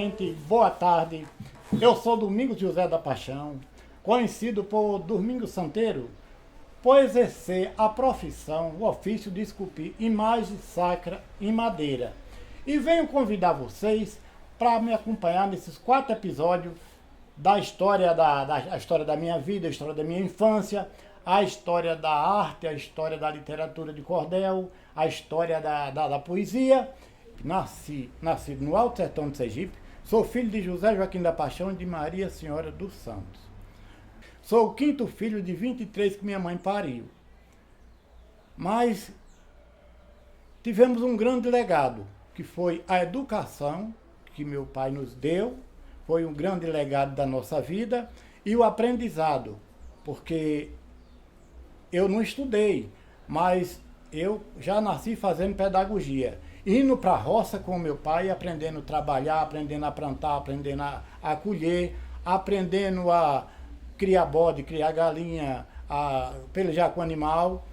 gente, boa tarde. Eu sou Domingos José da Paixão, conhecido por Domingos Santeiro, por exercer a profissão, o ofício de esculpir imagem sacra em madeira. E venho convidar vocês para me acompanhar nesses 4 episódios da história a história da minha vida, a história da minha infância, a história da arte, a história da literatura de cordel, a história da poesia. Nascido no Alto Sertão de Sergipe, sou filho de José Joaquim da Paixão e de Maria Senhora dos Santos. Sou o 5º filho de 23 que minha mãe pariu. Mas tivemos um grande legado, que foi a educação que meu pai nos deu, foi um grande legado da nossa vida, e o aprendizado, porque eu não estudei, mas eu já nasci fazendo pedagogia, indo para a roça com meu pai, aprendendo a trabalhar, aprendendo a plantar, aprendendo a colher, aprendendo a criar bode, criar galinha, a pelejar com animal,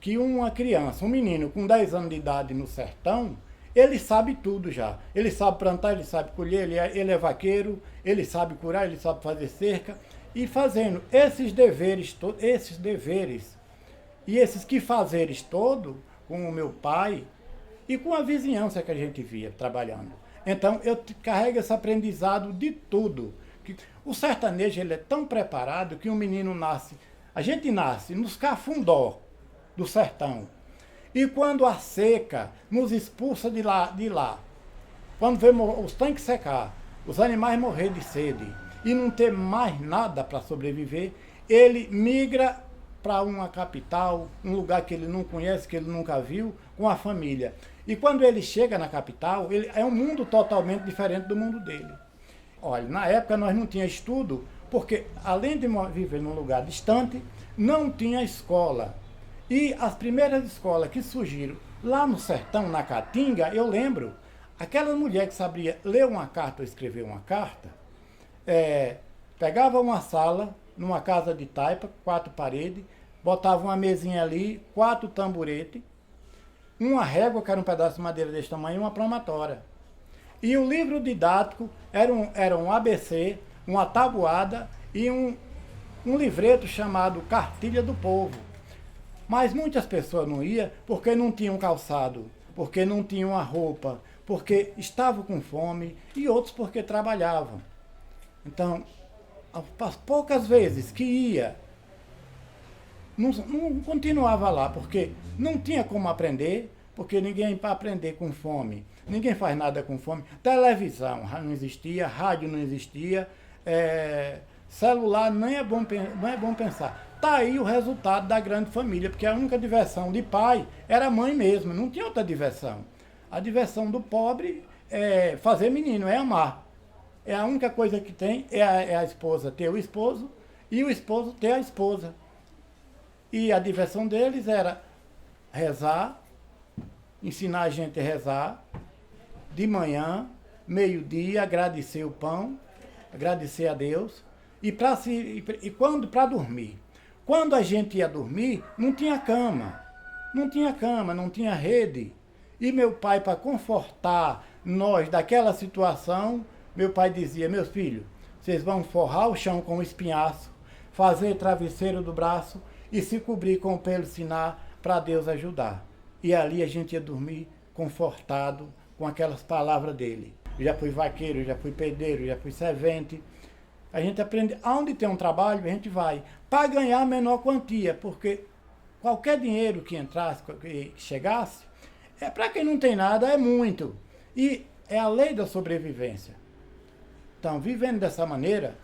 que uma criança, um menino com 10 anos de idade no sertão, ele sabe tudo já. Ele sabe plantar, ele sabe colher, ele é vaqueiro, ele sabe curar, ele sabe fazer cerca. E fazendo esses deveres e esses quifazeres todos com o meu pai e com a vizinhança que a gente via trabalhando. Então eu carrego esse aprendizado de tudo. O sertanejo ele é tão preparado que um menino a gente nasce nos cafundó do sertão. E quando a seca nos expulsa de lá, quando vê os tanques secar, os animais morrer de sede e não ter mais nada para sobreviver, ele migra para uma capital, um lugar que ele não conhece, que ele nunca viu, com a família. E quando ele chega na capital, é um mundo totalmente diferente do mundo dele. Olha, na época nós não tínhamos estudo, porque além de viver num lugar distante, não tinha escola. E as primeiras escolas que surgiram lá no sertão, na Caatinga, eu lembro, aquela mulher que sabia ler uma carta ou escrever uma carta, pegava uma sala, numa casa de taipa, 4 paredes, botava uma mesinha ali, 4 tamboretes, uma régua, que era um pedaço de madeira desse tamanho, e uma palmatória. E o livro didático era um ABC, uma tabuada e um livreto chamado Cartilha do Povo. Mas muitas pessoas não iam porque não tinham calçado, porque não tinham a roupa, porque estavam com fome e outros porque trabalhavam. Então, as poucas vezes que ia, não continuava lá, porque não tinha como aprender, porque ninguém para aprender com fome. Ninguém faz nada com fome. Televisão não existia, rádio não existia, celular não é bom pensar. Está aí o resultado da grande família, porque a única diversão de pai era a mãe mesmo, não tinha outra diversão. A diversão do pobre é fazer menino, é amar. É a única coisa que tem, é a esposa ter o esposo e o esposo ter a esposa. E a diversão deles era rezar, ensinar a gente a rezar, de manhã, meio-dia, agradecer o pão, agradecer a Deus, e para dormir. Quando a gente ia dormir, não tinha cama, não tinha rede. E meu pai, para confortar nós daquela situação, meu pai dizia: meus filhos, vocês vão forrar o chão com espinhaço, fazer travesseiro do braço e se cobrir com o pelo sinar para Deus ajudar. E ali a gente ia dormir confortado com aquelas palavras dele. Eu já fui vaqueiro, já fui pedreiro, já fui servente. A gente aprende, aonde tem um trabalho, a gente vai, para ganhar a menor quantia, porque qualquer dinheiro que entrasse, que chegasse, para quem não tem nada, é muito. E é a lei da sobrevivência. Então, vivendo dessa maneira,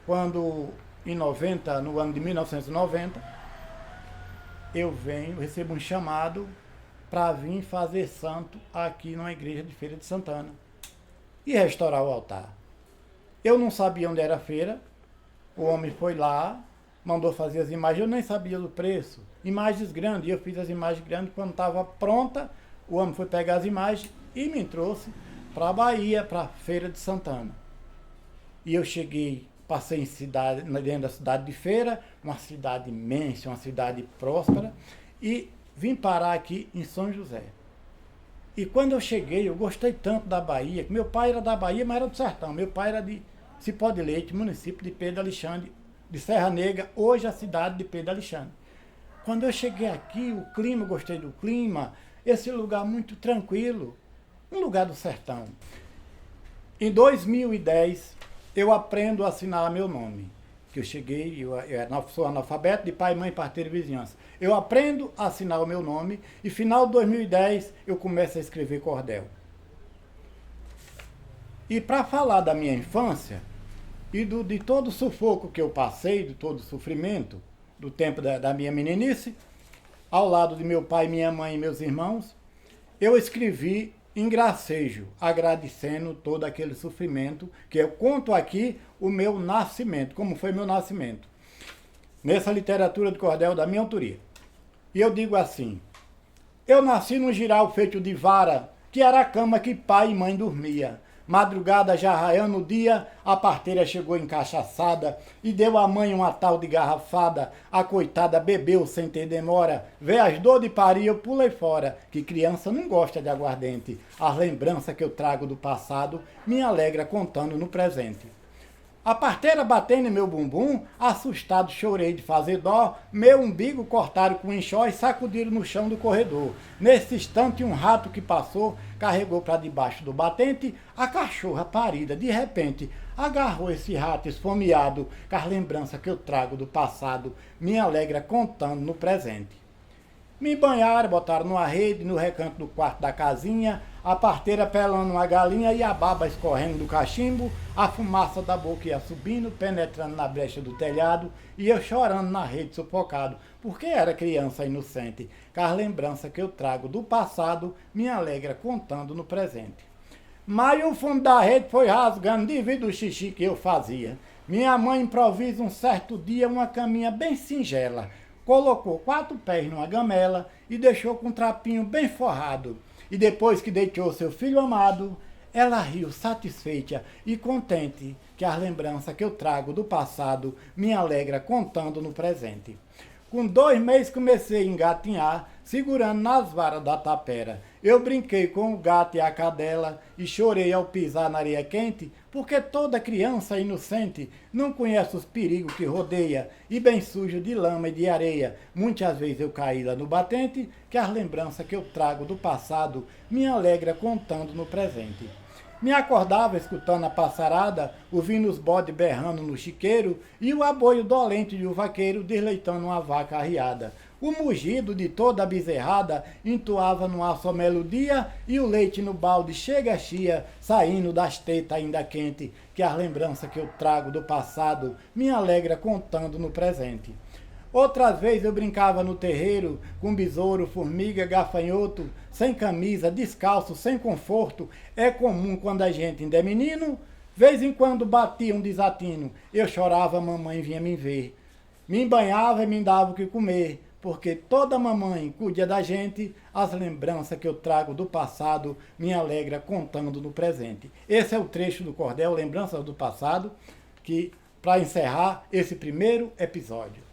quando no ano de 1990, eu recebo um chamado para vir fazer santo aqui numa igreja de Feira de Santana e restaurar o altar. Eu não sabia onde era a feira, o homem foi lá, mandou fazer as imagens, eu nem sabia do preço. Imagens grandes, eu fiz as imagens grandes, quando estava pronta, o homem foi pegar as imagens e me trouxe para a Bahia, para a Feira de Santana. E eu cheguei, passei dentro da cidade de Feira, uma cidade imensa, uma cidade próspera, e vim parar aqui em São José. E quando eu cheguei, eu gostei tanto da Bahia, que meu pai era da Bahia, mas era do sertão. Meu pai era de Cipó de Leite, município de Pedro Alexandre, de Serra Negra, hoje a cidade de Pedro Alexandre. Quando eu cheguei aqui, o clima, eu gostei do clima, esse lugar muito tranquilo, um lugar do sertão. Em 2010, eu aprendo a assinar meu nome. Que eu cheguei, eu sou analfabeto, de pai, mãe, parteira e vizinhança. Eu aprendo a assinar o meu nome e final de 2010 eu começo a escrever cordel. E para falar da minha infância e de todo o sufoco que eu passei, de todo o sofrimento, do tempo da minha meninice, ao lado de meu pai, minha mãe e meus irmãos, eu escrevi em gracejo, agradecendo todo aquele sofrimento, que eu conto aqui o meu nascimento, como foi meu nascimento, nessa literatura de cordel da minha autoria. E eu digo assim: eu nasci num giral feito de vara, que era a cama que pai e mãe dormia. Madrugada já raiando o dia, a parteira chegou encachaçada e deu à mãe uma tal de garrafada. A coitada bebeu sem ter demora. Vê as dor de parir, eu pulei fora, que criança não gosta de aguardente. As lembranças que eu trago do passado me alegra contando no presente. A parteira batendo em meu bumbum, assustado chorei de fazer dó, meu umbigo cortaram com enxó e sacudiram no chão do corredor. Nesse instante um rato que passou, carregou para debaixo do batente, a cachorra parida, de repente, agarrou esse rato esfomeado, com as lembranças que eu trago do passado, me alegra contando no presente. Me banharam, botaram numa rede, no recanto do quarto da casinha, a parteira pelando uma galinha e a baba escorrendo do cachimbo, a fumaça da boca ia subindo, penetrando na brecha do telhado, e eu chorando na rede sufocado, porque era criança inocente, com as lembranças que eu trago do passado, me alegra contando no presente. Mas o fundo da rede foi rasgando devido ao xixi que eu fazia. Minha mãe improvisa um certo dia uma caminha bem singela, colocou 4 pés numa gamela e deixou com um trapinho bem forrado. E depois que deitou seu filho amado, ela riu satisfeita e contente, que as lembranças que eu trago do passado me alegra contando no presente. Com 2 meses comecei a engatinhar, segurando nas varas da tapera. Eu brinquei com o gato e a cadela e chorei ao pisar na areia quente, porque toda criança inocente não conhece os perigos que rodeia, e bem sujo de lama e de areia. Muitas vezes eu caí lá no batente, que as lembranças que eu trago do passado me alegra contando no presente. Me acordava escutando a passarada, ouvindo os bodes berrando no chiqueiro e o aboio dolente de um vaqueiro desleitando uma vaca arriada. O mugido de toda a bezerrada entoava no ar sua melodia e o leite no balde chega chia, saindo das tetas ainda quente, que as lembranças que eu trago do passado me alegra contando no presente. Outras vezes eu brincava no terreiro com besouro, formiga, gafanhoto, sem camisa, descalço, sem conforto. É comum quando a gente ainda é menino. Vez em quando batia um desatino. Eu chorava, a mamãe vinha me ver. Me banhava e me dava o que comer. Porque toda mamãe cuida da gente, as lembranças que eu trago do passado me alegra contando no presente. Esse é o trecho do cordel, Lembranças do Passado, que para encerrar esse primeiro episódio.